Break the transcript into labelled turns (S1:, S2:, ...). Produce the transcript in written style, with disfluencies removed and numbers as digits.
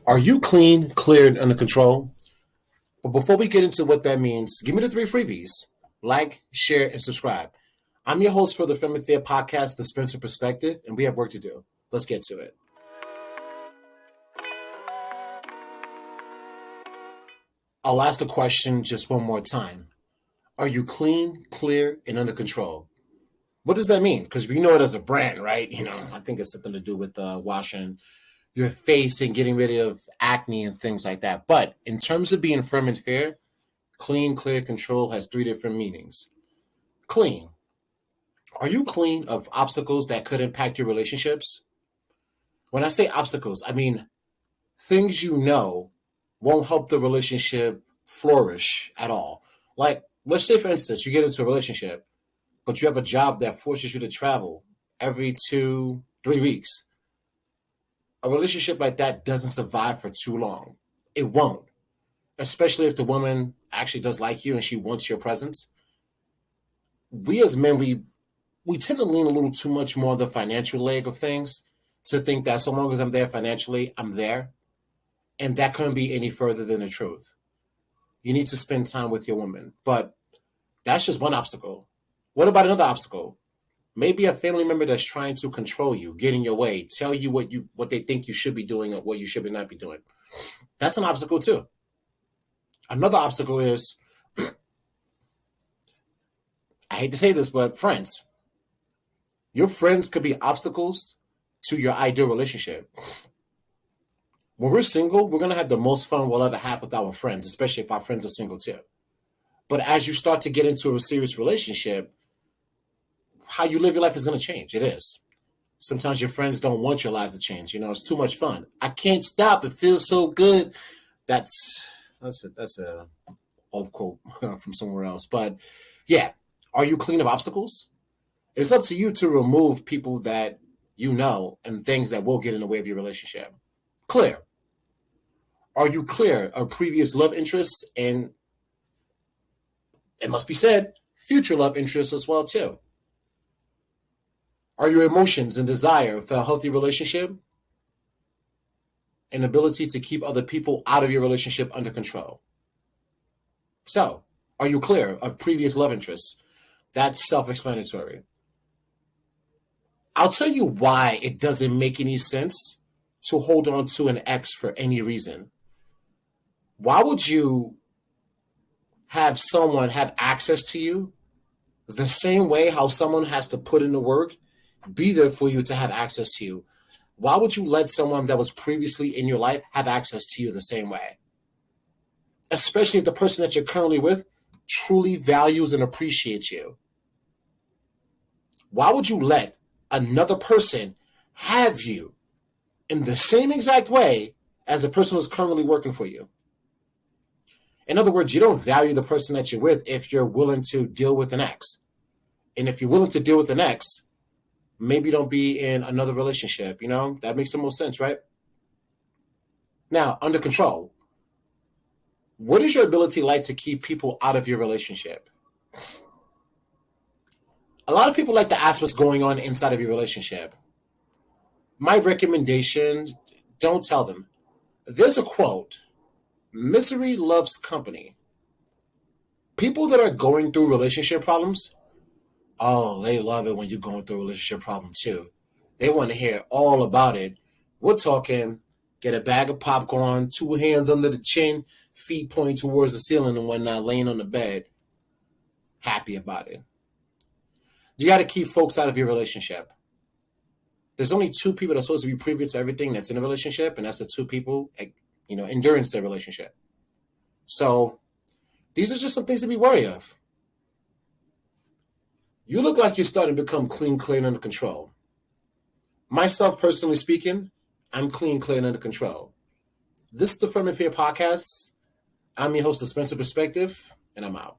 S1: Are you clean, cleared, under control? But before we get into what that means, give me the three freebies. Like, share, and subscribe. I'm your host for the Film and Fair podcast, The Spencer Perspective, and we have work to do. Let's get to it. I'll ask the question just one more time. Are you clean, clear, and under control? What does that mean? Because we know it as a brand, right? I think it's something to do with washing your face and getting rid of acne and things like that. But in terms of being firm and fair, clean, clear, control has three different meanings. Clean. Are you clean of obstacles that could impact your relationships? When I say obstacles, I mean things you know won't help the relationship flourish at all. Like, let's say, for instance, you get into a relationship, but you have a job that forces you to travel every 2-3 weeks. A relationship like that doesn't survive for too long. It won't, especially if the woman actually does like you and she wants your presence. We as men, we tend to lean a little too much more on the financial leg of things to think that so long as I'm there financially, I'm there. And that couldn't be any further than the truth. You need to spend time with your woman. But that's just one obstacle. What about another obstacle? Maybe a family member that's trying to control you, get in your way, tell you what they think you should be doing or what you should not be doing. That's an obstacle too. Another obstacle is, I hate to say this, but friends. Your friends could be obstacles to your ideal relationship. When we're single, we're going to have the most fun we'll ever have with our friends, especially if our friends are single too. But as you start to get into a serious relationship, how you live your life is going to change. It is. Sometimes your friends don't want your lives to change. It's too much fun. I can't stop. It feels so good. That's a old quote from somewhere else. But yeah, are you clean of obstacles? It's up to you to remove people that you know and things that will get in the way of your relationship. Clear. Are you clear of previous love interests and, it must be said, future love interests as well too? Are your emotions and desire for a healthy relationship and ability to keep other people out of your relationship under control? So, are you clear of previous love interests? That's self-explanatory. I'll tell you why it doesn't make any sense to hold on to an ex for any reason. Why would you have someone have access to you the same way how someone has to put in the work, be there for you to have access to you? Why would you let someone that was previously in your life have access to you the same way? Especially if the person that you're currently with truly values and appreciates you. Why would you let another person have you in the same exact way as the person who's currently working for you? In other words, you don't value the person that you're with if you're willing to deal with an ex. And if you're willing to deal with an ex, maybe don't be in another relationship. That makes the most sense, right? Now, under control. What is your ability like to keep people out of your relationship? A lot of people like to ask what's going on inside of your relationship. My recommendation, don't tell them. There's a quote, misery loves company. People that are going through relationship problems, oh, they love it when you're going through a relationship problem too. They want to hear all about it. We're talking, get a bag of popcorn, two hands under the chin, feet pointing towards the ceiling and whatnot, laying on the bed, happy about it. You got to keep folks out of your relationship. There's only two people that's supposed to be privy to everything that's in a relationship, and that's the two people, endurance their relationship. So these are just some things to be wary of. You look like you're starting to become clean, clear, and under control. Myself, personally speaking, I'm clean, clear, and under control. This is the Firm and Fair podcast. I'm your host, The Spencer Perspective, and I'm out.